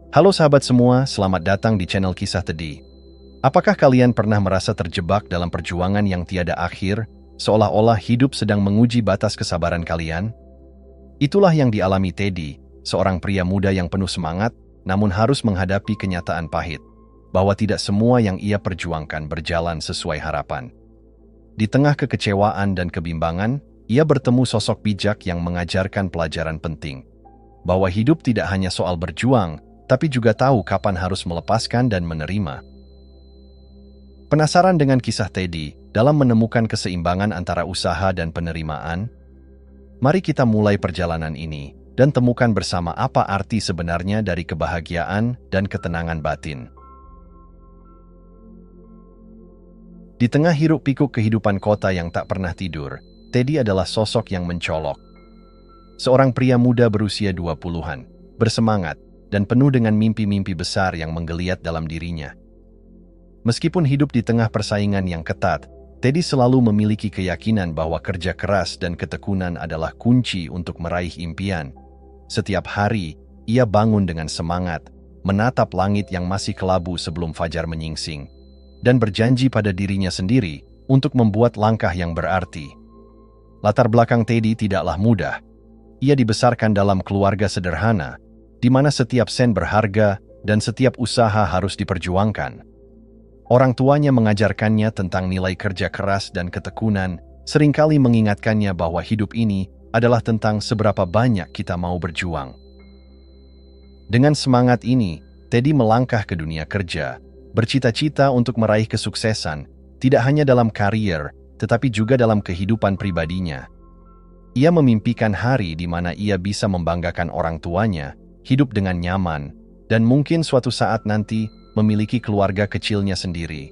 Halo sahabat semua, selamat datang di channel Kisah Tedi. Apakah kalian pernah merasa terjebak dalam perjuangan yang tiada akhir, seolah-olah hidup sedang menguji batas kesabaran kalian? Itulah yang dialami Teddy, seorang pria muda yang penuh semangat, namun harus menghadapi kenyataan pahit, bahwa tidak semua yang ia perjuangkan berjalan sesuai harapan. Di tengah kekecewaan dan kebimbangan, ia bertemu sosok bijak yang mengajarkan pelajaran penting, bahwa hidup tidak hanya soal berjuang, tapi juga tahu kapan harus melepaskan dan menerima. Penasaran dengan kisah Teddy dalam menemukan keseimbangan antara usaha dan penerimaan? Mari kita mulai perjalanan ini dan temukan bersama apa arti sebenarnya dari kebahagiaan dan ketenangan batin. Di tengah hiruk-pikuk kehidupan kota yang tak pernah tidur, Teddy adalah sosok yang mencolok. Seorang pria muda berusia 20-an, bersemangat, dan penuh dengan mimpi-mimpi besar yang menggeliat dalam dirinya. Meskipun hidup di tengah persaingan yang ketat, Teddy selalu memiliki keyakinan bahwa kerja keras dan ketekunan adalah kunci untuk meraih impian. Setiap hari, ia bangun dengan semangat, menatap langit yang masih kelabu sebelum fajar menyingsing, dan berjanji pada dirinya sendiri untuk membuat langkah yang berarti. Latar belakang Teddy tidaklah mudah. Ia dibesarkan dalam keluarga sederhana, di mana setiap sen berharga dan setiap usaha harus diperjuangkan. Orang tuanya mengajarkannya tentang nilai kerja keras dan ketekunan, seringkali mengingatkannya bahwa hidup ini adalah tentang seberapa banyak kita mau berjuang. Dengan semangat ini, Teddy melangkah ke dunia kerja, bercita-cita untuk meraih kesuksesan, tidak hanya dalam karier, tetapi juga dalam kehidupan pribadinya. Ia memimpikan hari di mana ia bisa membanggakan orang tuanya, hidup dengan nyaman, dan mungkin suatu saat nanti memiliki keluarga kecilnya sendiri.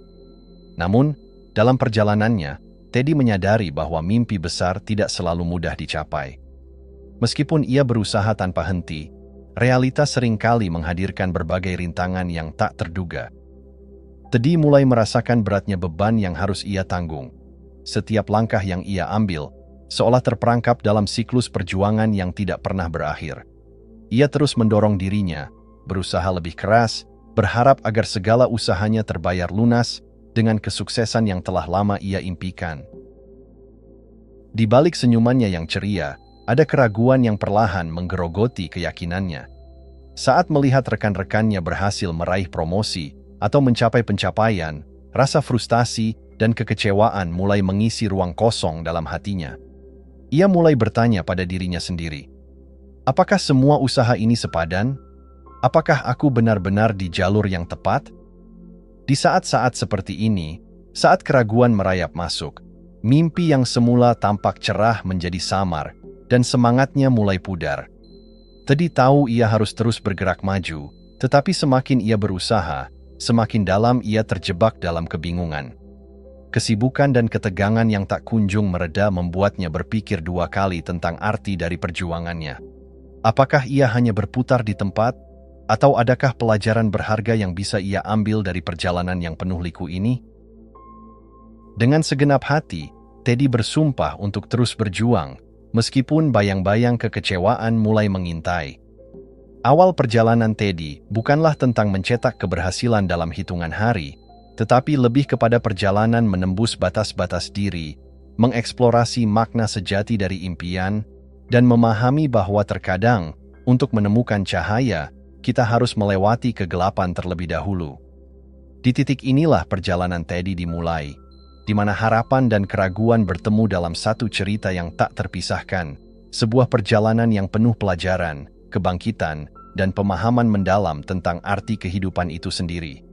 Namun, dalam perjalanannya, Teddy menyadari bahwa mimpi besar tidak selalu mudah dicapai. Meskipun ia berusaha tanpa henti, realitas seringkali menghadirkan berbagai rintangan yang tak terduga. Teddy mulai merasakan beratnya beban yang harus ia tanggung. Setiap langkah yang ia ambil, seolah terperangkap dalam siklus perjuangan yang tidak pernah berakhir. Ia terus mendorong dirinya, berusaha lebih keras, berharap agar segala usahanya terbayar lunas dengan kesuksesan yang telah lama ia impikan. Di balik senyumannya yang ceria, ada keraguan yang perlahan menggerogoti keyakinannya. Saat melihat rekan-rekannya berhasil meraih promosi atau mencapai pencapaian, rasa frustasi dan kekecewaan mulai mengisi ruang kosong dalam hatinya. Ia mulai bertanya pada dirinya sendiri, apakah semua usaha ini sepadan? Apakah aku benar-benar di jalur yang tepat? Di saat-saat seperti ini, saat keraguan merayap masuk, mimpi yang semula tampak cerah menjadi samar, dan semangatnya mulai pudar. Teddy tahu ia harus terus bergerak maju, tetapi semakin ia berusaha, semakin dalam ia terjebak dalam kebingungan. Kesibukan dan ketegangan yang tak kunjung mereda membuatnya berpikir dua kali tentang arti dari perjuangannya. Apakah ia hanya berputar di tempat? Atau adakah pelajaran berharga yang bisa ia ambil dari perjalanan yang penuh liku ini? Dengan segenap hati, Teddy bersumpah untuk terus berjuang, meskipun bayang-bayang kekecewaan mulai mengintai. Awal perjalanan Teddy bukanlah tentang mencetak keberhasilan dalam hitungan hari, tetapi lebih kepada perjalanan menembus batas-batas diri, mengeksplorasi makna sejati dari impian, dan memahami bahwa terkadang, untuk menemukan cahaya, kita harus melewati kegelapan terlebih dahulu. Di titik inilah perjalanan Teddy dimulai, di mana harapan dan keraguan bertemu dalam satu cerita yang tak terpisahkan, sebuah perjalanan yang penuh pelajaran, kebangkitan, dan pemahaman mendalam tentang arti kehidupan itu sendiri.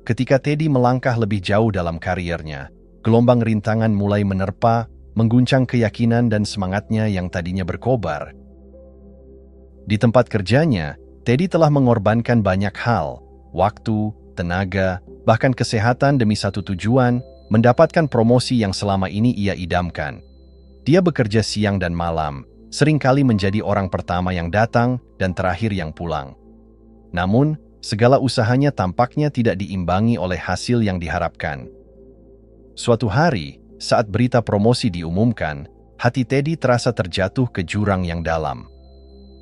Ketika Teddy melangkah lebih jauh dalam kariernya, gelombang rintangan mulai menerpa, mengguncang keyakinan dan semangatnya yang tadinya berkobar. Di tempat kerjanya, Teddy telah mengorbankan banyak hal, waktu, tenaga, bahkan kesehatan demi satu tujuan, mendapatkan promosi yang selama ini ia idamkan. Dia bekerja siang dan malam, seringkali menjadi orang pertama yang datang dan terakhir yang pulang. Namun, segala usahanya tampaknya tidak diimbangi oleh hasil yang diharapkan. Suatu hari, saat berita promosi diumumkan, hati Teddy terasa terjatuh ke jurang yang dalam.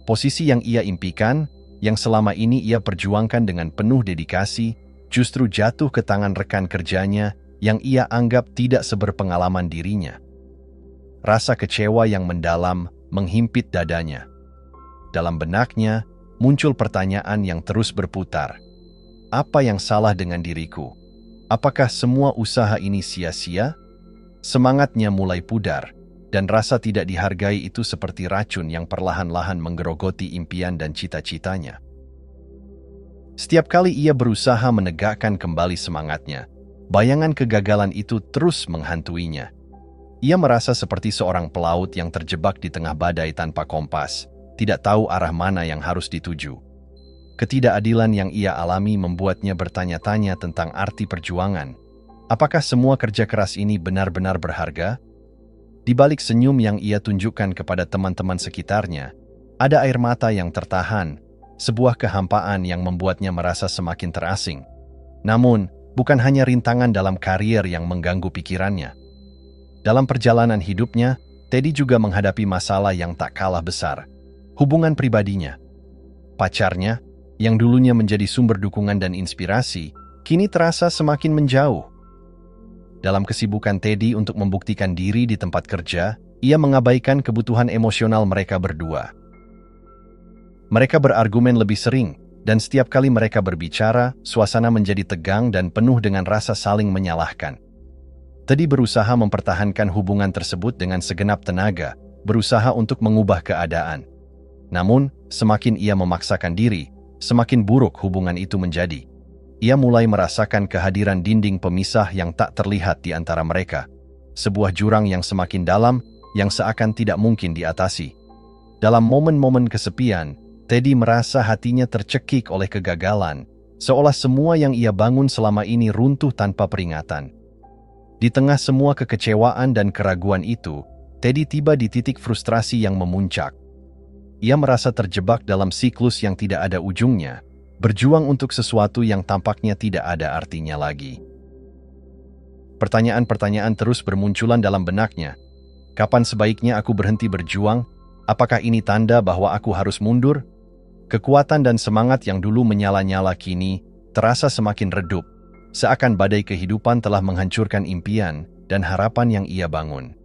Posisi yang ia impikan, yang selama ini ia perjuangkan dengan penuh dedikasi, justru jatuh ke tangan rekan kerjanya yang ia anggap tidak seberpengalaman dirinya. Rasa kecewa yang mendalam menghimpit dadanya. Dalam benaknya, muncul pertanyaan yang terus berputar. Apa yang salah dengan diriku? Apakah semua usaha ini sia-sia? Semangatnya mulai pudar, dan rasa tidak dihargai itu seperti racun yang perlahan-lahan menggerogoti impian dan cita-citanya. Setiap kali ia berusaha menegakkan kembali semangatnya, bayangan kegagalan itu terus menghantuinya. Ia merasa seperti seorang pelaut yang terjebak di tengah badai tanpa kompas, tidak tahu arah mana yang harus dituju. Ketidakadilan yang ia alami membuatnya bertanya-tanya tentang arti perjuangan. Apakah semua kerja keras ini benar-benar berharga? Di balik senyum yang ia tunjukkan kepada teman-teman sekitarnya, ada air mata yang tertahan, sebuah kehampaan yang membuatnya merasa semakin terasing. Namun, bukan hanya rintangan dalam karier yang mengganggu pikirannya. Dalam perjalanan hidupnya, Teddy juga menghadapi masalah yang tak kalah besar. Hubungan pribadinya. Pacarnya, yang dulunya menjadi sumber dukungan dan inspirasi, kini terasa semakin menjauh. Dalam kesibukan Teddy untuk membuktikan diri di tempat kerja, ia mengabaikan kebutuhan emosional mereka berdua. Mereka berargumen lebih sering, dan setiap kali mereka berbicara, suasana menjadi tegang dan penuh dengan rasa saling menyalahkan. Teddy berusaha mempertahankan hubungan tersebut dengan segenap tenaga, berusaha untuk mengubah keadaan. Namun, semakin ia memaksakan diri, semakin buruk hubungan itu menjadi. Ia mulai merasakan kehadiran dinding pemisah yang tak terlihat di antara mereka. Sebuah jurang yang semakin dalam, yang seakan tidak mungkin diatasi. Dalam momen-momen kesepian, Teddy merasa hatinya tercekik oleh kegagalan, seolah semua yang ia bangun selama ini runtuh tanpa peringatan. Di tengah semua kekecewaan dan keraguan itu, Teddy tiba di titik frustrasi yang memuncak. Ia merasa terjebak dalam siklus yang tidak ada ujungnya, berjuang untuk sesuatu yang tampaknya tidak ada artinya lagi. Pertanyaan-pertanyaan terus bermunculan dalam benaknya. Kapan sebaiknya aku berhenti berjuang? Apakah ini tanda bahwa aku harus mundur? Kekuatan dan semangat yang dulu menyala-nyala kini terasa semakin redup, seakan badai kehidupan telah menghancurkan impian dan harapan yang ia bangun.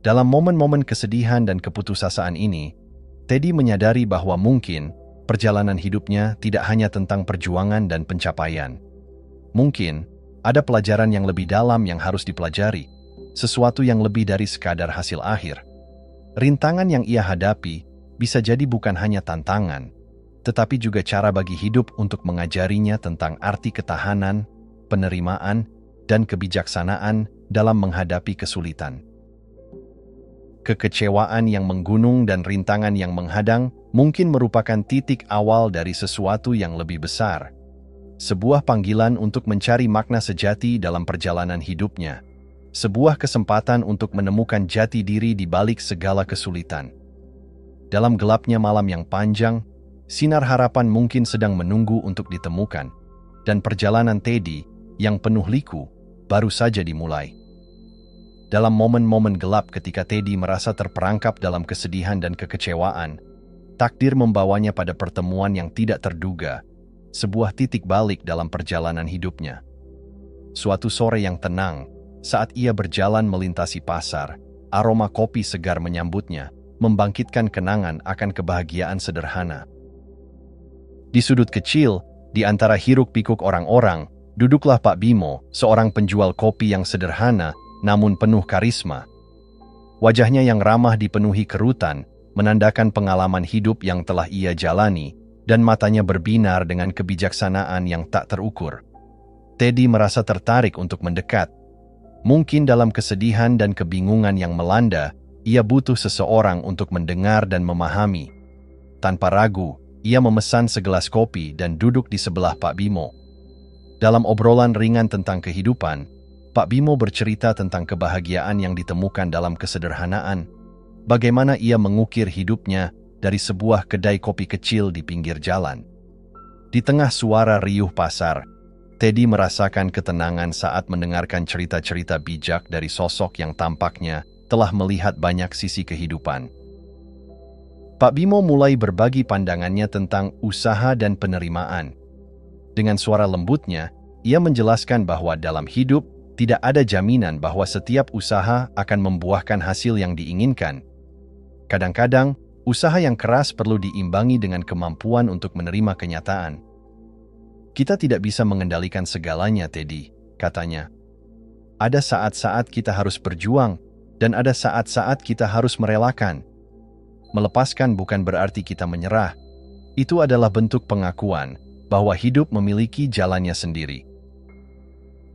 Dalam momen-momen kesedihan dan keputusasaan ini, Teddy menyadari bahwa mungkin perjalanan hidupnya tidak hanya tentang perjuangan dan pencapaian. Mungkin ada pelajaran yang lebih dalam yang harus dipelajari, sesuatu yang lebih dari sekadar hasil akhir. Rintangan yang ia hadapi bisa jadi bukan hanya tantangan, tetapi juga cara bagi hidup untuk mengajarinya tentang arti ketahanan, penerimaan, dan kebijaksanaan dalam menghadapi kesulitan. Kekecewaan yang menggunung dan rintangan yang menghadang mungkin merupakan titik awal dari sesuatu yang lebih besar. Sebuah panggilan untuk mencari makna sejati dalam perjalanan hidupnya. Sebuah kesempatan untuk menemukan jati diri di balik segala kesulitan. Dalam gelapnya malam yang panjang, sinar harapan mungkin sedang menunggu untuk ditemukan. Dan perjalanan Teddy, yang penuh liku, baru saja dimulai. Dalam momen-momen gelap ketika Teddy merasa terperangkap dalam kesedihan dan kekecewaan, takdir membawanya pada pertemuan yang tidak terduga, sebuah titik balik dalam perjalanan hidupnya. Suatu sore yang tenang, saat ia berjalan melintasi pasar, aroma kopi segar menyambutnya, membangkitkan kenangan akan kebahagiaan sederhana. Di sudut kecil, di antara hiruk-pikuk orang-orang, duduklah Pak Bimo, seorang penjual kopi yang sederhana, namun penuh karisma. Wajahnya yang ramah dipenuhi kerutan, menandakan pengalaman hidup yang telah ia jalani, dan matanya berbinar dengan kebijaksanaan yang tak terukur. Teddy merasa tertarik untuk mendekat. Mungkin dalam kesedihan dan kebingungan yang melanda, ia butuh seseorang untuk mendengar dan memahami. Tanpa ragu, ia memesan segelas kopi dan duduk di sebelah Pak Bimo. Dalam obrolan ringan tentang kehidupan, Pak Bimo bercerita tentang kebahagiaan yang ditemukan dalam kesederhanaan, bagaimana ia mengukir hidupnya dari sebuah kedai kopi kecil di pinggir jalan. Di tengah suara riuh pasar, Teddy merasakan ketenangan saat mendengarkan cerita-cerita bijak dari sosok yang tampaknya telah melihat banyak sisi kehidupan. Pak Bimo mulai berbagi pandangannya tentang usaha dan penerimaan. Dengan suara lembutnya, ia menjelaskan bahwa dalam hidup tidak ada jaminan bahwa setiap usaha akan membuahkan hasil yang diinginkan. Kadang-kadang, usaha yang keras perlu diimbangi dengan kemampuan untuk menerima kenyataan. Kita tidak bisa mengendalikan segalanya, Teddy, katanya. Ada saat-saat kita harus berjuang, dan ada saat-saat kita harus merelakan. Melepaskan bukan berarti kita menyerah. Itu adalah bentuk pengakuan bahwa hidup memiliki jalannya sendiri.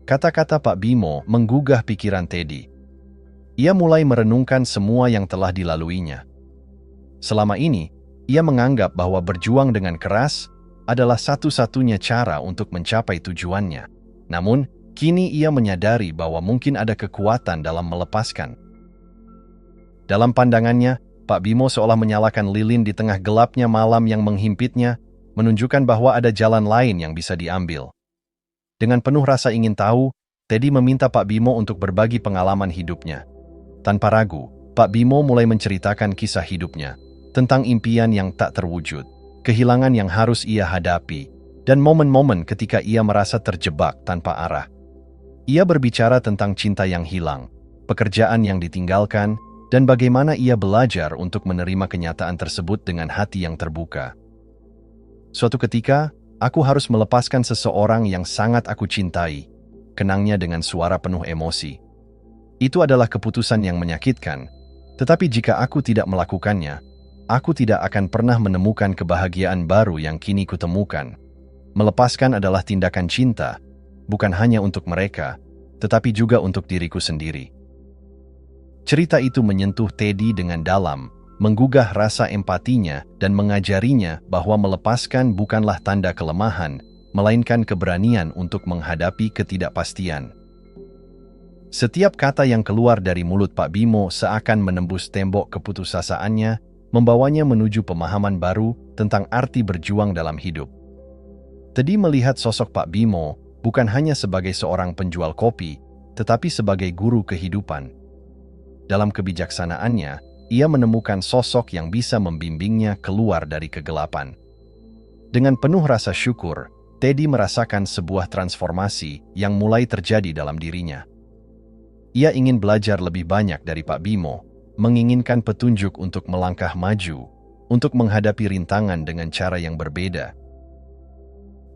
Kata-kata Pak Bimo menggugah pikiran Teddy. Ia mulai merenungkan semua yang telah dilaluinya. Selama ini, ia menganggap bahwa berjuang dengan keras adalah satu-satunya cara untuk mencapai tujuannya. Namun, kini ia menyadari bahwa mungkin ada kekuatan dalam melepaskan. Dalam pandangannya, Pak Bimo seolah menyalakan lilin di tengah gelapnya malam yang menghimpitnya, menunjukkan bahwa ada jalan lain yang bisa diambil. Dengan penuh rasa ingin tahu, Teddy meminta Pak Bimo untuk berbagi pengalaman hidupnya. Tanpa ragu, Pak Bimo mulai menceritakan kisah hidupnya, tentang impian yang tak terwujud, kehilangan yang harus ia hadapi, dan momen-momen ketika ia merasa terjebak tanpa arah. Ia berbicara tentang cinta yang hilang, pekerjaan yang ditinggalkan, dan bagaimana ia belajar untuk menerima kenyataan tersebut dengan hati yang terbuka. Suatu ketika, aku harus melepaskan seseorang yang sangat aku cintai, kenangnya dengan suara penuh emosi. Itu adalah keputusan yang menyakitkan, tetapi jika aku tidak melakukannya, aku tidak akan pernah menemukan kebahagiaan baru yang kini kutemukan. Melepaskan adalah tindakan cinta, bukan hanya untuk mereka, tetapi juga untuk diriku sendiri. Cerita itu menyentuh Teddy dengan dalam, menggugah rasa empatinya dan mengajarinya bahwa melepaskan bukanlah tanda kelemahan, melainkan keberanian untuk menghadapi ketidakpastian. Setiap kata yang keluar dari mulut Pak Bimo seakan menembus tembok keputusasaannya, membawanya menuju pemahaman baru tentang arti berjuang dalam hidup. Teddy melihat sosok Pak Bimo bukan hanya sebagai seorang penjual kopi, tetapi sebagai guru kehidupan. Dalam kebijaksanaannya, ia menemukan sosok yang bisa membimbingnya keluar dari kegelapan. Dengan penuh rasa syukur, Teddy merasakan sebuah transformasi yang mulai terjadi dalam dirinya. Ia ingin belajar lebih banyak dari Pak Bimo, menginginkan petunjuk untuk melangkah maju, untuk menghadapi rintangan dengan cara yang berbeda.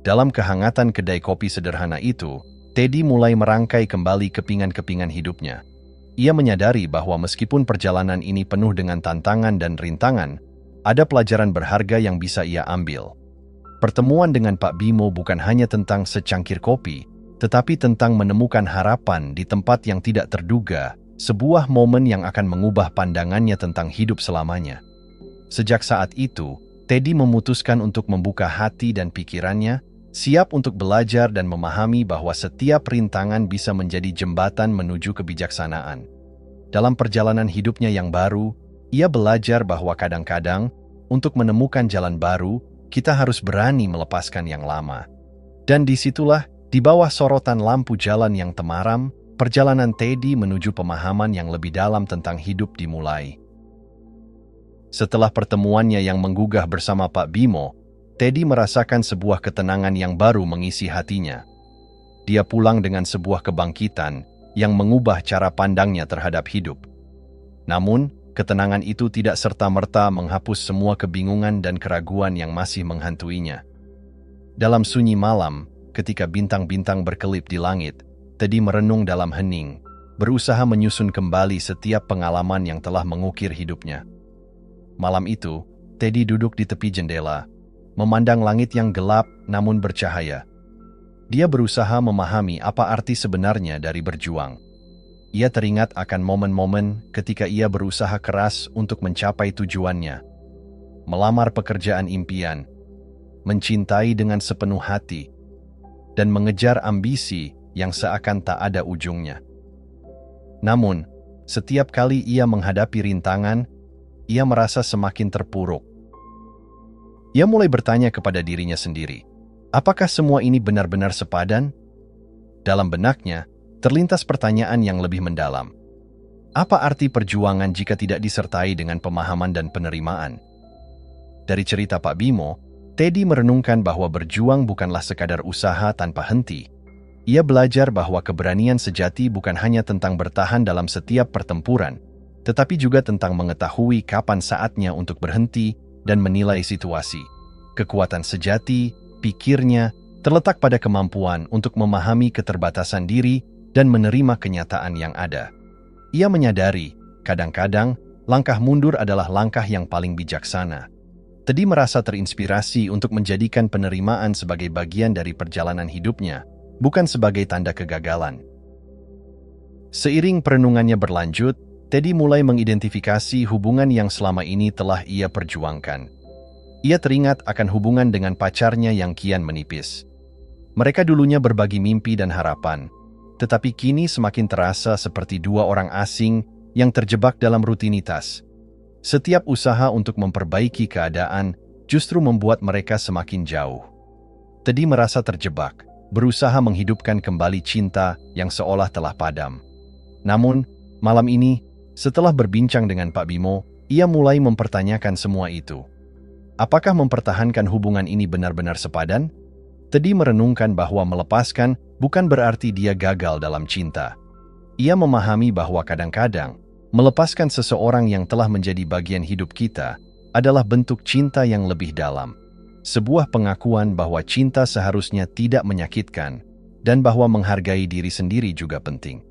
Dalam kehangatan kedai kopi sederhana itu, Teddy mulai merangkai kembali kepingan-kepingan hidupnya. Ia menyadari bahwa meskipun perjalanan ini penuh dengan tantangan dan rintangan, ada pelajaran berharga yang bisa ia ambil. Pertemuan dengan Pak Bimo bukan hanya tentang secangkir kopi, tetapi tentang menemukan harapan di tempat yang tidak terduga, sebuah momen yang akan mengubah pandangannya tentang hidup selamanya. Sejak saat itu, Teddy memutuskan untuk membuka hati dan pikirannya, siap untuk belajar dan memahami bahwa setiap rintangan bisa menjadi jembatan menuju kebijaksanaan. Dalam perjalanan hidupnya yang baru, ia belajar bahwa kadang-kadang, untuk menemukan jalan baru, kita harus berani melepaskan yang lama. Dan disitulah, di bawah sorotan lampu jalan yang temaram, perjalanan Teddy menuju pemahaman yang lebih dalam tentang hidup dimulai. Setelah pertemuannya yang menggugah bersama Pak Bimo, Teddy merasakan sebuah ketenangan yang baru mengisi hatinya. Dia pulang dengan sebuah kebangkitan yang mengubah cara pandangnya terhadap hidup. Namun, ketenangan itu tidak serta-merta menghapus semua kebingungan dan keraguan yang masih menghantuinya. Dalam sunyi malam, ketika bintang-bintang berkelip di langit, Teddy merenung dalam hening, berusaha menyusun kembali setiap pengalaman yang telah mengukir hidupnya. Malam itu, Teddy duduk di tepi jendela, memandang langit yang gelap namun bercahaya. Dia berusaha memahami apa arti sebenarnya dari berjuang. Ia teringat akan momen-momen ketika ia berusaha keras untuk mencapai tujuannya. Melamar pekerjaan impian, mencintai dengan sepenuh hati, dan mengejar ambisi yang seakan tak ada ujungnya. Namun, setiap kali ia menghadapi rintangan, ia merasa semakin terpuruk. Ia mulai bertanya kepada dirinya sendiri, apakah semua ini benar-benar sepadan? Dalam benaknya, terlintas pertanyaan yang lebih mendalam. Apa arti perjuangan jika tidak disertai dengan pemahaman dan penerimaan? Dari cerita Pak Bimo, Teddy merenungkan bahwa berjuang bukanlah sekadar usaha tanpa henti. Ia belajar bahwa keberanian sejati bukan hanya tentang bertahan dalam setiap pertempuran, tetapi juga tentang mengetahui kapan saatnya untuk berhenti dan menilai situasi. Kekuatan sejati, pikirnya, terletak pada kemampuan untuk memahami keterbatasan diri dan menerima kenyataan yang ada. Ia menyadari, kadang-kadang, langkah mundur adalah langkah yang paling bijaksana. Teddy merasa terinspirasi untuk menjadikan penerimaan sebagai bagian dari perjalanan hidupnya, bukan sebagai tanda kegagalan. Seiring perenungannya berlanjut, Teddy mulai mengidentifikasi hubungan yang selama ini telah ia perjuangkan. Ia teringat akan hubungan dengan pacarnya yang kian menipis. Mereka dulunya berbagi mimpi dan harapan, tetapi kini semakin terasa seperti dua orang asing yang terjebak dalam rutinitas. Setiap usaha untuk memperbaiki keadaan justru membuat mereka semakin jauh. Teddy merasa terjebak, berusaha menghidupkan kembali cinta yang seolah telah padam. Namun, malam ini, setelah berbincang dengan Pak Bimo, ia mulai mempertanyakan semua itu. Apakah mempertahankan hubungan ini benar-benar sepadan? Teddy merenungkan bahwa melepaskan bukan berarti dia gagal dalam cinta. Ia memahami bahwa kadang-kadang, melepaskan seseorang yang telah menjadi bagian hidup kita adalah bentuk cinta yang lebih dalam. Sebuah pengakuan bahwa cinta seharusnya tidak menyakitkan dan bahwa menghargai diri sendiri juga penting.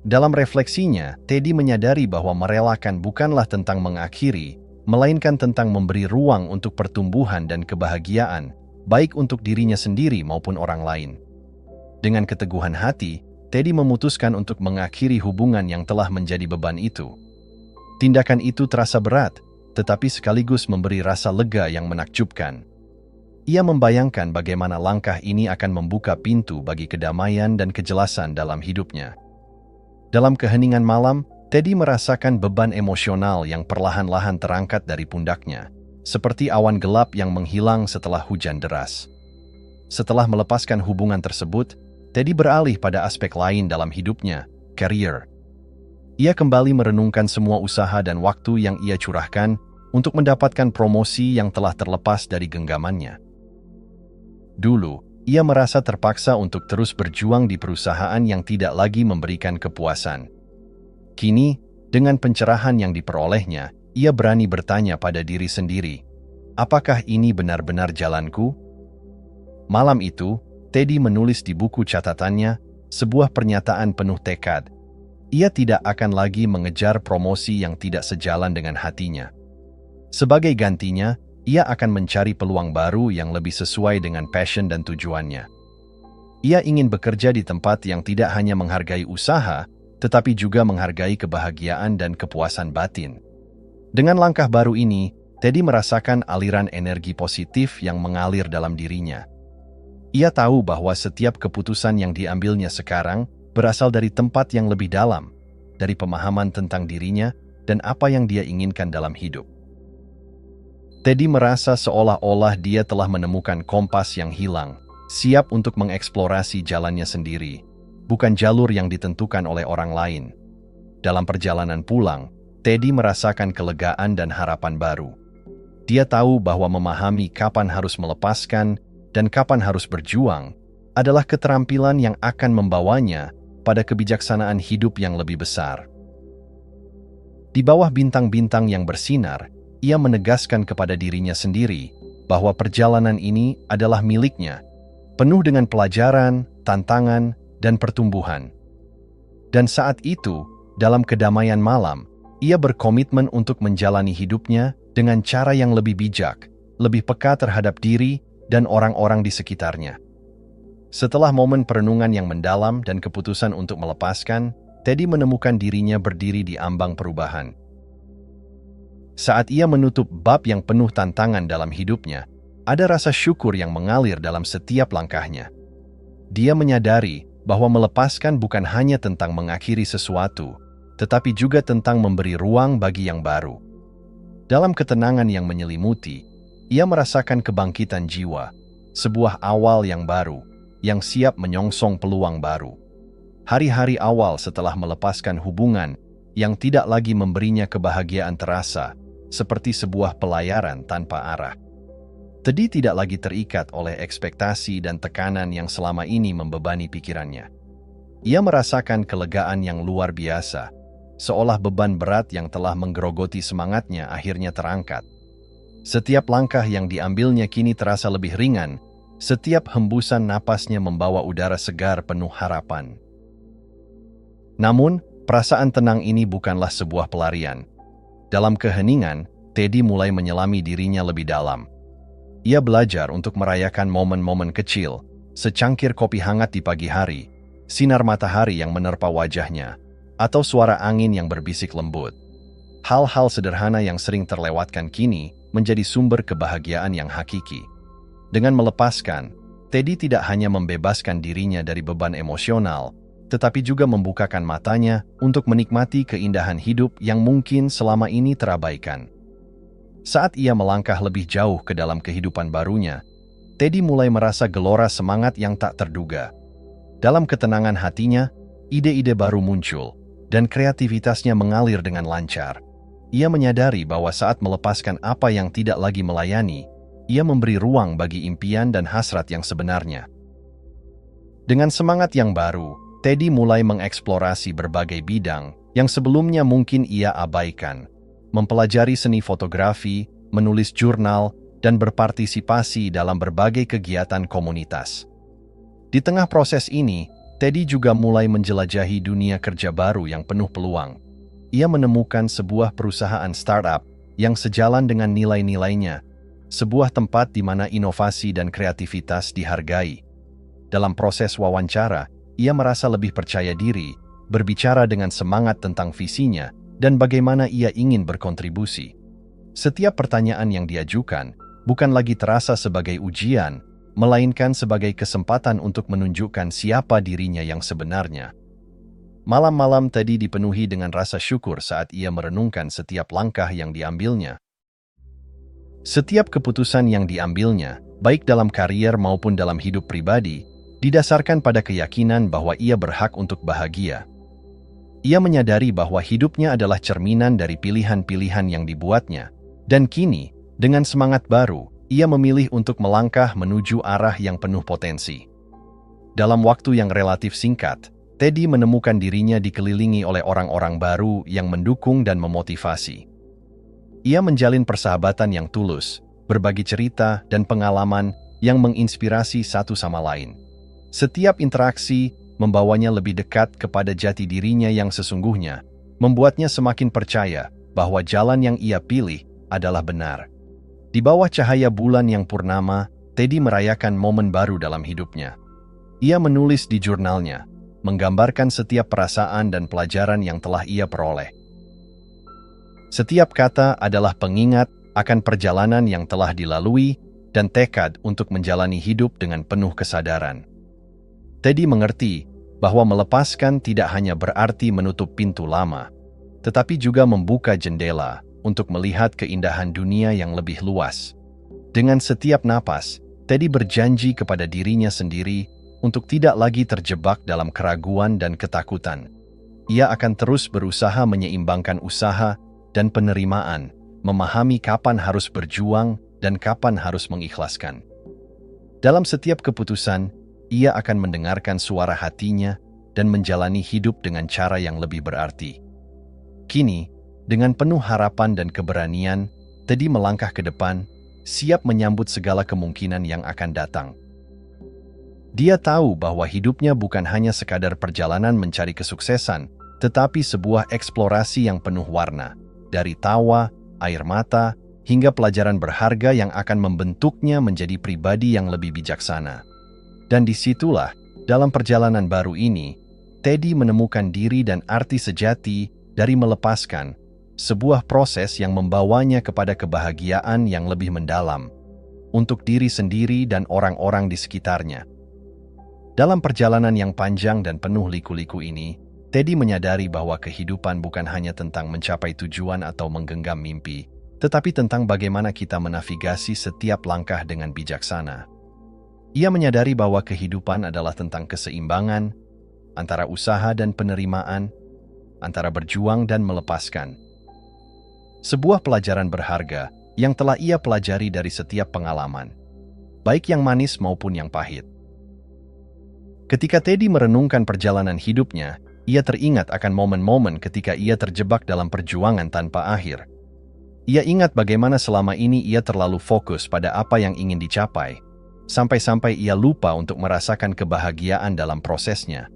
Dalam refleksinya, Teddy menyadari bahwa merelakan bukanlah tentang mengakhiri, melainkan tentang memberi ruang untuk pertumbuhan dan kebahagiaan, baik untuk dirinya sendiri maupun orang lain. Dengan keteguhan hati, Teddy memutuskan untuk mengakhiri hubungan yang telah menjadi beban itu. Tindakan itu terasa berat, tetapi sekaligus memberi rasa lega yang menakjubkan. Ia membayangkan bagaimana langkah ini akan membuka pintu bagi kedamaian dan kejelasan dalam hidupnya. Dalam keheningan malam, Teddy merasakan beban emosional yang perlahan-lahan terangkat dari pundaknya, seperti awan gelap yang menghilang setelah hujan deras. Setelah melepaskan hubungan tersebut, Teddy beralih pada aspek lain dalam hidupnya, career. Ia kembali merenungkan semua usaha dan waktu yang ia curahkan untuk mendapatkan promosi yang telah terlepas dari genggamannya. Dulu, ia merasa terpaksa untuk terus berjuang di perusahaan yang tidak lagi memberikan kepuasan. Kini, dengan pencerahan yang diperolehnya, ia berani bertanya pada diri sendiri, apakah ini benar-benar jalanku? Malam itu, Teddy menulis di buku catatannya sebuah pernyataan penuh tekad. Ia tidak akan lagi mengejar promosi yang tidak sejalan dengan hatinya. Sebagai gantinya, ia akan mencari peluang baru yang lebih sesuai dengan passion dan tujuannya. Ia ingin bekerja di tempat yang tidak hanya menghargai usaha, tetapi juga menghargai kebahagiaan dan kepuasan batin. Dengan langkah baru ini, Teddy merasakan aliran energi positif yang mengalir dalam dirinya. Ia tahu bahwa setiap keputusan yang diambilnya sekarang berasal dari tempat yang lebih dalam, dari pemahaman tentang dirinya dan apa yang dia inginkan dalam hidup. Teddy merasa seolah-olah dia telah menemukan kompas yang hilang, siap untuk mengeksplorasi jalannya sendiri, bukan jalur yang ditentukan oleh orang lain. Dalam perjalanan pulang, Teddy merasakan kelegaan dan harapan baru. Dia tahu bahwa memahami kapan harus melepaskan dan kapan harus berjuang adalah keterampilan yang akan membawanya pada kebijaksanaan hidup yang lebih besar. Di bawah bintang-bintang yang bersinar, ia menegaskan kepada dirinya sendiri bahwa perjalanan ini adalah miliknya, penuh dengan pelajaran, tantangan, dan pertumbuhan. Dan saat itu, dalam kedamaian malam, ia berkomitmen untuk menjalani hidupnya dengan cara yang lebih bijak, lebih peka terhadap diri dan orang-orang di sekitarnya. Setelah momen perenungan yang mendalam dan keputusan untuk melepaskan, Teddy menemukan dirinya berdiri di ambang perubahan. Saat ia menutup bab yang penuh tantangan dalam hidupnya, ada rasa syukur yang mengalir dalam setiap langkahnya. Dia menyadari bahwa melepaskan bukan hanya tentang mengakhiri sesuatu, tetapi juga tentang memberi ruang bagi yang baru. Dalam ketenangan yang menyelimuti, ia merasakan kebangkitan jiwa, sebuah awal yang baru, yang siap menyongsong peluang baru. Hari-hari awal setelah melepaskan hubungan yang tidak lagi memberinya kebahagiaan terasa, seperti sebuah pelayaran tanpa arah. Teddy tidak lagi terikat oleh ekspektasi dan tekanan yang selama ini membebani pikirannya. Ia merasakan kelegaan yang luar biasa, seolah beban berat yang telah menggerogoti semangatnya akhirnya terangkat. Setiap langkah yang diambilnya kini terasa lebih ringan, setiap hembusan napasnya membawa udara segar penuh harapan. Namun, perasaan tenang ini bukanlah sebuah pelarian. Dalam keheningan, Teddy mulai menyelami dirinya lebih dalam. Ia belajar untuk merayakan momen-momen kecil, secangkir kopi hangat di pagi hari, sinar matahari yang menerpa wajahnya, atau suara angin yang berbisik lembut. Hal-hal sederhana yang sering terlewatkan kini menjadi sumber kebahagiaan yang hakiki. Dengan melepaskan, Teddy tidak hanya membebaskan dirinya dari beban emosional, tetapi juga membukakan matanya untuk menikmati keindahan hidup yang mungkin selama ini terabaikan. Saat ia melangkah lebih jauh ke dalam kehidupan barunya, Teddy mulai merasa gelora semangat yang tak terduga. Dalam ketenangan hatinya, ide-ide baru muncul, dan kreativitasnya mengalir dengan lancar. Ia menyadari bahwa saat melepaskan apa yang tidak lagi melayani, ia memberi ruang bagi impian dan hasrat yang sebenarnya. Dengan semangat yang baru, Teddy mulai mengeksplorasi berbagai bidang yang sebelumnya mungkin ia abaikan. Mempelajari seni fotografi, menulis jurnal, dan berpartisipasi dalam berbagai kegiatan komunitas. Di tengah proses ini, Teddy juga mulai menjelajahi dunia kerja baru yang penuh peluang. Ia menemukan sebuah perusahaan startup yang sejalan dengan nilai-nilainya, sebuah tempat di mana inovasi dan kreativitas dihargai. Dalam proses wawancara, ia merasa lebih percaya diri, berbicara dengan semangat tentang visinya, dan bagaimana ia ingin berkontribusi. Setiap pertanyaan yang diajukan bukan lagi terasa sebagai ujian, melainkan sebagai kesempatan untuk menunjukkan siapa dirinya yang sebenarnya. Malam-malam tadi dipenuhi dengan rasa syukur saat ia merenungkan setiap langkah yang diambilnya. Setiap keputusan yang diambilnya, baik dalam karier maupun dalam hidup pribadi, didasarkan pada keyakinan bahwa ia berhak untuk bahagia. Ia menyadari bahwa hidupnya adalah cerminan dari pilihan-pilihan yang dibuatnya, dan kini, dengan semangat baru, ia memilih untuk melangkah menuju arah yang penuh potensi. Dalam waktu yang relatif singkat, Teddy menemukan dirinya dikelilingi oleh orang-orang baru yang mendukung dan memotivasi. Ia menjalin persahabatan yang tulus, berbagi cerita dan pengalaman yang menginspirasi satu sama lain. Setiap interaksi membawanya lebih dekat kepada jati dirinya yang sesungguhnya, membuatnya semakin percaya bahwa jalan yang ia pilih adalah benar. Di bawah cahaya bulan yang purnama, Teddy merayakan momen baru dalam hidupnya. Ia menulis di jurnalnya, menggambarkan setiap perasaan dan pelajaran yang telah ia peroleh. Setiap kata adalah pengingat akan perjalanan yang telah dilalui dan tekad untuk menjalani hidup dengan penuh kesadaran. Teddy mengerti bahwa melepaskan tidak hanya berarti menutup pintu lama, tetapi juga membuka jendela untuk melihat keindahan dunia yang lebih luas. Dengan setiap napas, Teddy berjanji kepada dirinya sendiri untuk tidak lagi terjebak dalam keraguan dan ketakutan. Ia akan terus berusaha menyeimbangkan usaha dan penerimaan, memahami kapan harus berjuang dan kapan harus mengikhlaskan. Dalam setiap keputusan, ia akan mendengarkan suara hatinya dan menjalani hidup dengan cara yang lebih berarti. Kini, dengan penuh harapan dan keberanian, Teddy melangkah ke depan, siap menyambut segala kemungkinan yang akan datang. Dia tahu bahwa hidupnya bukan hanya sekadar perjalanan mencari kesuksesan, tetapi sebuah eksplorasi yang penuh warna, dari tawa, air mata, hingga pelajaran berharga yang akan membentuknya menjadi pribadi yang lebih bijaksana. Dan disitulah, dalam perjalanan baru ini, Teddy menemukan diri dan arti sejati dari melepaskan, sebuah proses yang membawanya kepada kebahagiaan yang lebih mendalam, untuk diri sendiri dan orang-orang di sekitarnya. Dalam perjalanan yang panjang dan penuh liku-liku ini, Teddy menyadari bahwa kehidupan bukan hanya tentang mencapai tujuan atau menggenggam mimpi, tetapi tentang bagaimana kita menavigasi setiap langkah dengan bijaksana. Ia menyadari bahwa kehidupan adalah tentang keseimbangan antara usaha dan penerimaan, antara berjuang dan melepaskan. sebuah pelajaran berharga yang telah ia pelajari dari setiap pengalaman, baik yang manis maupun yang pahit. Ketika Teddy merenungkan perjalanan hidupnya, ia teringat akan momen-momen ketika ia terjebak dalam perjuangan tanpa akhir. Ia ingat bagaimana selama ini ia terlalu fokus pada apa yang ingin dicapai, sampai-sampai ia lupa untuk merasakan kebahagiaan dalam prosesnya.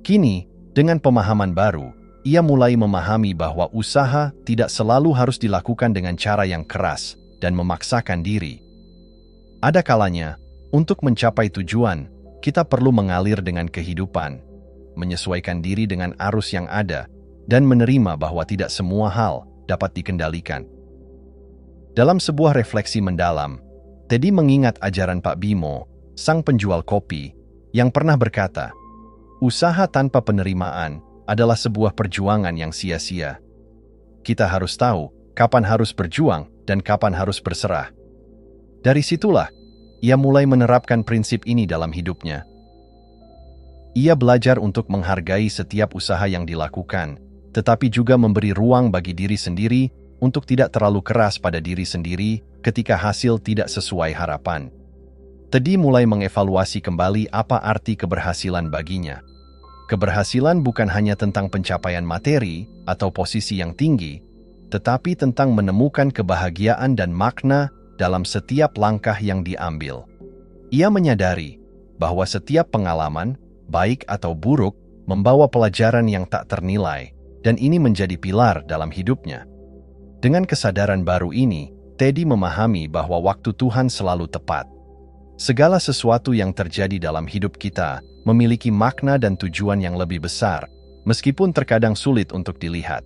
Kini, dengan pemahaman baru, ia mulai memahami bahwa usaha tidak selalu harus dilakukan dengan cara yang keras dan memaksakan diri. Ada kalanya, untuk mencapai tujuan, kita perlu mengalir dengan kehidupan, menyesuaikan diri dengan arus yang ada, dan menerima bahwa tidak semua hal dapat dikendalikan. Dalam sebuah refleksi mendalam, Teddy mengingat ajaran Pak Bimo, sang penjual kopi, yang pernah berkata, "Usaha tanpa penerimaan adalah sebuah perjuangan yang sia-sia. Kita harus tahu kapan harus berjuang dan kapan harus berserah." Dari situlah, ia mulai menerapkan prinsip ini dalam hidupnya. Ia belajar untuk menghargai setiap usaha yang dilakukan, tetapi juga memberi ruang bagi diri sendiri untuk tidak terlalu keras pada diri sendiri ketika hasil tidak sesuai harapan. Teddy mulai mengevaluasi kembali apa arti keberhasilan baginya. Keberhasilan bukan hanya tentang pencapaian materi atau posisi yang tinggi, tetapi tentang menemukan kebahagiaan dan makna dalam setiap langkah yang diambil. Ia menyadari bahwa setiap pengalaman, baik atau buruk, membawa pelajaran yang tak ternilai, dan ini menjadi pilar dalam hidupnya. Dengan kesadaran baru ini, Teddy memahami bahwa waktu Tuhan selalu tepat. Segala sesuatu yang terjadi dalam hidup kita memiliki makna dan tujuan yang lebih besar, meskipun terkadang sulit untuk dilihat.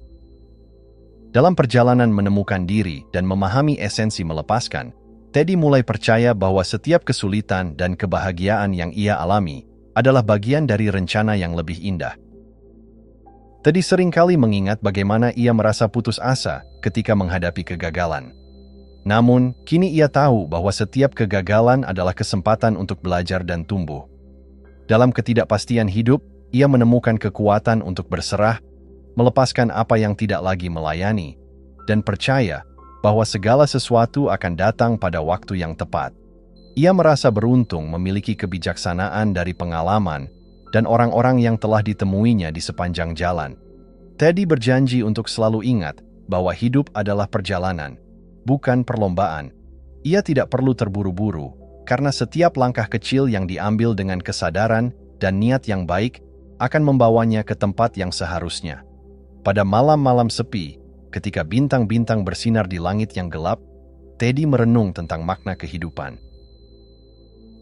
Dalam perjalanan menemukan diri dan memahami esensi melepaskan, Teddy mulai percaya bahwa setiap kesulitan dan kebahagiaan yang ia alami adalah bagian dari rencana yang lebih indah. Teddy seringkali mengingat bagaimana ia merasa putus asa ketika menghadapi kegagalan. Namun, kini ia tahu bahwa setiap kegagalan adalah kesempatan untuk belajar dan tumbuh. Dalam ketidakpastian hidup, ia menemukan kekuatan untuk berserah, melepaskan apa yang tidak lagi melayani, dan percaya bahwa segala sesuatu akan datang pada waktu yang tepat. Ia merasa beruntung memiliki kebijaksanaan dari pengalaman dan orang-orang yang telah ditemuinya di sepanjang jalan. Teddy berjanji untuk selalu ingat bahwa hidup adalah perjalanan, bukan perlombaan. Ia tidak perlu terburu-buru, karena setiap langkah kecil yang diambil dengan kesadaran dan niat yang baik akan membawanya ke tempat yang seharusnya. Pada malam-malam sepi, ketika bintang-bintang bersinar di langit yang gelap, Teddy merenung tentang makna kehidupan.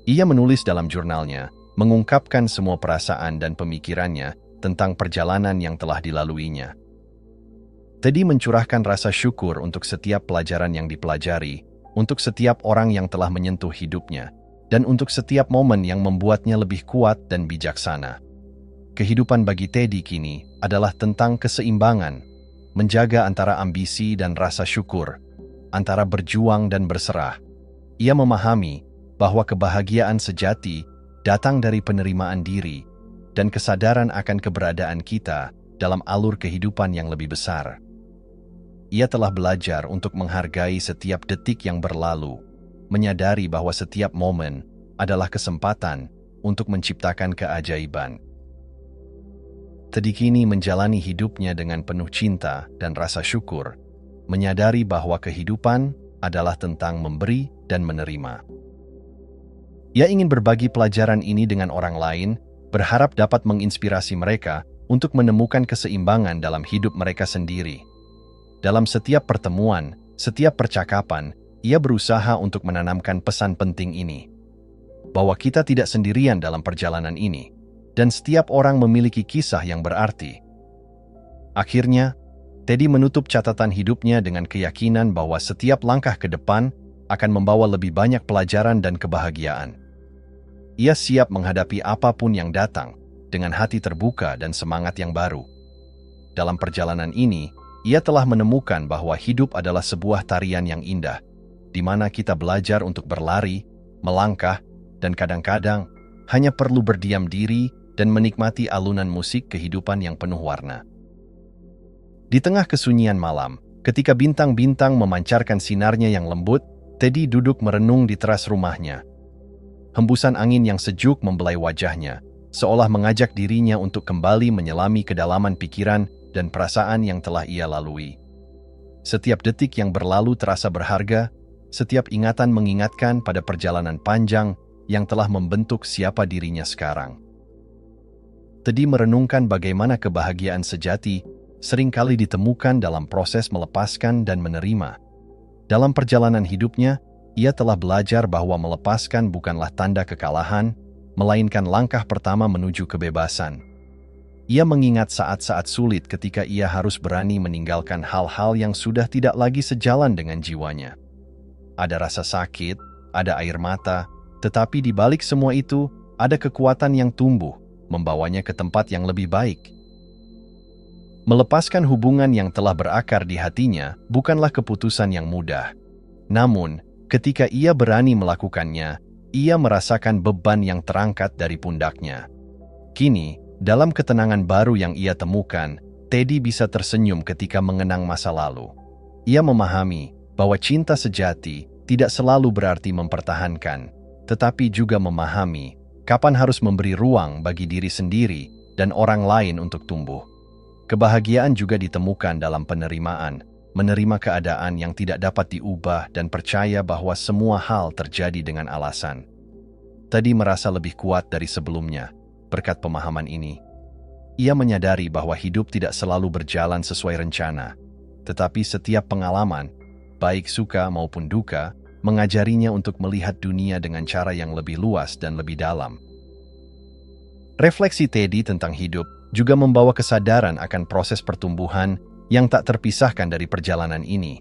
Ia menulis dalam jurnalnya, mengungkapkan semua perasaan dan pemikirannya tentang perjalanan yang telah dilaluinya. Teddy mencurahkan rasa syukur untuk setiap pelajaran yang dipelajari, untuk setiap orang yang telah menyentuh hidupnya, dan untuk setiap momen yang membuatnya lebih kuat dan bijaksana. Kehidupan bagi Teddy kini adalah tentang keseimbangan, menjaga antara ambisi dan rasa syukur, antara berjuang dan berserah. Ia memahami bahwa kebahagiaan sejati datang dari penerimaan diri dan kesadaran akan keberadaan kita dalam alur kehidupan yang lebih besar. Ia telah belajar untuk menghargai setiap detik yang berlalu, menyadari bahwa setiap momen adalah kesempatan untuk menciptakan keajaiban. Teddy kini menjalani hidupnya dengan penuh cinta dan rasa syukur, menyadari bahwa kehidupan adalah tentang memberi dan menerima. Ia ingin berbagi pelajaran ini dengan orang lain, berharap dapat menginspirasi mereka untuk menemukan keseimbangan dalam hidup mereka sendiri. Dalam setiap pertemuan, setiap percakapan, ia berusaha untuk menanamkan pesan penting ini, bahwa kita tidak sendirian dalam perjalanan ini, dan setiap orang memiliki kisah yang berarti. Akhirnya, Teddy menutup catatan hidupnya dengan keyakinan bahwa setiap langkah ke depan akan membawa lebih banyak pelajaran dan kebahagiaan. Ia siap menghadapi apapun yang datang dengan hati terbuka dan semangat yang baru. Dalam perjalanan ini, ia telah menemukan bahwa hidup adalah sebuah tarian yang indah, di mana kita belajar untuk berlari, melangkah, dan kadang-kadang hanya perlu berdiam diri dan menikmati alunan musik kehidupan yang penuh warna. Di tengah kesunyian malam, Ketika bintang-bintang memancarkan sinarnya yang lembut, Teddy duduk merenung di teras rumahnya. Hembusan angin yang sejuk membelai wajahnya, seolah mengajak dirinya untuk kembali menyelami kedalaman pikiran dan perasaan yang telah ia lalui. Setiap detik yang berlalu terasa berharga, setiap ingatan mengingatkan pada perjalanan panjang yang telah membentuk siapa dirinya sekarang. Teddy merenungkan bagaimana kebahagiaan sejati seringkali ditemukan dalam proses melepaskan dan menerima. Dalam perjalanan hidupnya, ia telah belajar bahwa melepaskan bukanlah tanda kekalahan, melainkan langkah pertama menuju kebebasan. Ia mengingat saat-saat sulit ketika ia harus berani meninggalkan hal-hal yang sudah tidak lagi sejalan dengan jiwanya. Ada rasa sakit, ada air mata, tetapi di balik semua itu, ada kekuatan yang tumbuh, membawanya ke tempat yang lebih baik. Melepaskan hubungan yang telah berakar di hatinya bukanlah keputusan yang mudah. Namun, ketika ia berani melakukannya, ia merasakan beban yang terangkat dari pundaknya. Kini, dalam ketenangan baru yang ia temukan, Teddy bisa tersenyum ketika mengenang masa lalu. Ia memahami bahwa cinta sejati tidak selalu berarti mempertahankan, tetapi juga memahami kapan harus memberi ruang bagi diri sendiri dan orang lain untuk tumbuh. Kebahagiaan juga ditemukan dalam penerimaan, menerima keadaan yang tidak dapat diubah dan percaya bahwa semua hal terjadi dengan alasan. Teddy merasa lebih kuat dari sebelumnya berkat pemahaman ini. Ia menyadari bahwa hidup tidak selalu berjalan sesuai rencana, tetapi setiap pengalaman, baik suka maupun duka, mengajarinya untuk melihat dunia dengan cara yang lebih luas dan lebih dalam. Refleksi Teddy tentang hidup juga membawa kesadaran akan proses pertumbuhan yang tak terpisahkan dari perjalanan ini.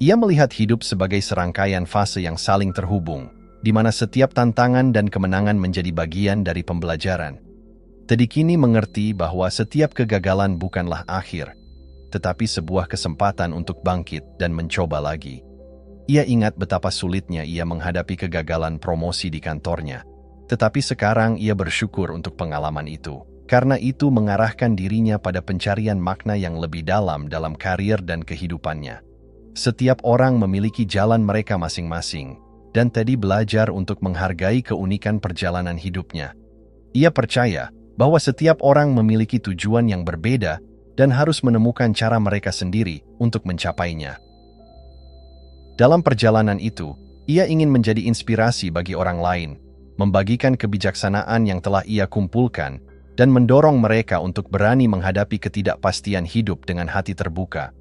Ia melihat hidup sebagai serangkaian fase yang saling terhubung, di mana setiap tantangan dan kemenangan menjadi bagian dari pembelajaran. Teddy kini mengerti bahwa setiap kegagalan bukanlah akhir, tetapi sebuah kesempatan untuk bangkit dan mencoba lagi. Ia ingat betapa sulitnya ia menghadapi kegagalan promosi di kantornya, tetapi sekarang ia bersyukur untuk pengalaman itu, karena itu mengarahkan dirinya pada pencarian makna yang lebih dalam karir dan kehidupannya. Setiap orang memiliki jalan mereka masing-masing, dan Teddy belajar untuk menghargai keunikan perjalanan hidupnya. Ia percaya bahwa setiap orang memiliki tujuan yang berbeda dan harus menemukan cara mereka sendiri untuk mencapainya. Dalam perjalanan itu, ia ingin menjadi inspirasi bagi orang lain, membagikan kebijaksanaan yang telah ia kumpulkan, dan mendorong mereka untuk berani menghadapi ketidakpastian hidup dengan hati terbuka.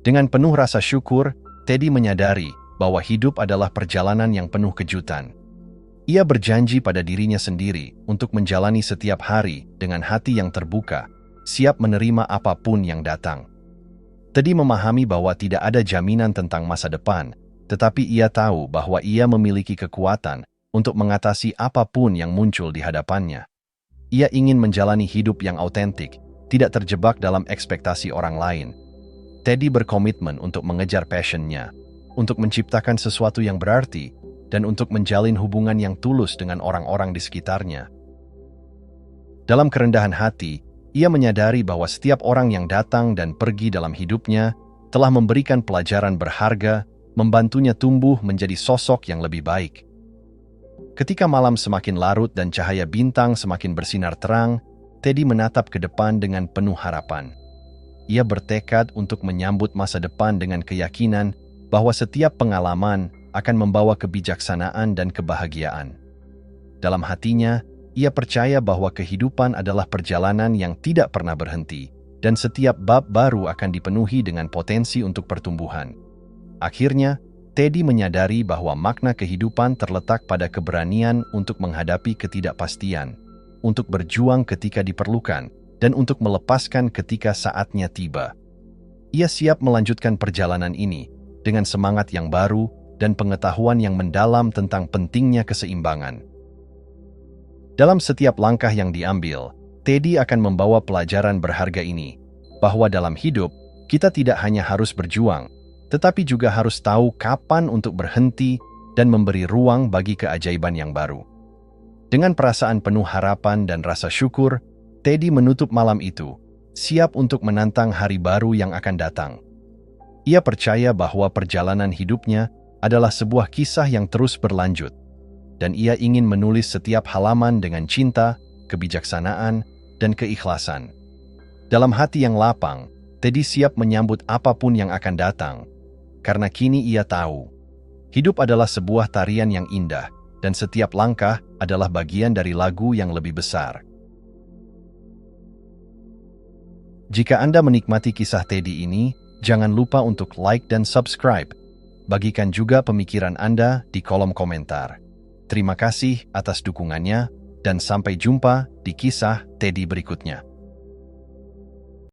Dengan penuh rasa syukur, Teddy menyadari bahwa hidup adalah perjalanan yang penuh kejutan. Ia berjanji pada dirinya sendiri untuk menjalani setiap hari dengan hati yang terbuka, siap menerima apapun yang datang. Teddy memahami bahwa tidak ada jaminan tentang masa depan, tetapi ia tahu bahwa ia memiliki kekuatan untuk mengatasi apapun yang muncul di hadapannya. Ia ingin menjalani hidup yang autentik, tidak terjebak dalam ekspektasi orang lain. Teddy berkomitmen untuk mengejar passion-nya, untuk menciptakan sesuatu yang berarti, dan untuk menjalin hubungan yang tulus dengan orang-orang di sekitarnya. Dalam kerendahan hati, ia menyadari bahwa setiap orang yang datang dan pergi dalam hidupnya telah memberikan pelajaran berharga, membantunya tumbuh menjadi sosok yang lebih baik. Ketika malam semakin larut dan cahaya bintang semakin bersinar terang, Teddy menatap ke depan dengan penuh harapan. Ia bertekad untuk menyambut masa depan dengan keyakinan bahwa setiap pengalaman akan membawa kebijaksanaan dan kebahagiaan. Dalam hatinya, ia percaya bahwa kehidupan adalah perjalanan yang tidak pernah berhenti, dan setiap bab baru akan dipenuhi dengan potensi untuk pertumbuhan. Akhirnya, Teddy menyadari bahwa makna kehidupan terletak pada keberanian untuk menghadapi ketidakpastian, untuk berjuang ketika diperlukan, dan untuk melepaskan ketika saatnya tiba. Ia siap melanjutkan perjalanan ini dengan semangat yang baru dan pengetahuan yang mendalam tentang pentingnya keseimbangan. Dalam setiap langkah yang diambil, Teddy akan membawa pelajaran berharga ini, bahwa dalam hidup, kita tidak hanya harus berjuang, tetapi juga harus tahu kapan untuk berhenti dan memberi ruang bagi keajaiban yang baru. Dengan perasaan penuh harapan dan rasa syukur, Teddy menutup malam itu, siap untuk menantang hari baru yang akan datang. Ia percaya bahwa perjalanan hidupnya adalah sebuah kisah yang terus berlanjut, dan ia ingin menulis setiap halaman dengan cinta, kebijaksanaan, dan keikhlasan. Dalam hati yang lapang, Teddy siap menyambut apapun yang akan datang, karena kini ia tahu, hidup adalah sebuah tarian yang indah, dan setiap langkah adalah bagian dari lagu yang lebih besar. Jika Anda menikmati kisah Teddy ini, jangan lupa untuk like dan subscribe. Bagikan juga pemikiran Anda di kolom komentar. Terima kasih atas dukungannya, dan sampai jumpa di kisah Teddy berikutnya.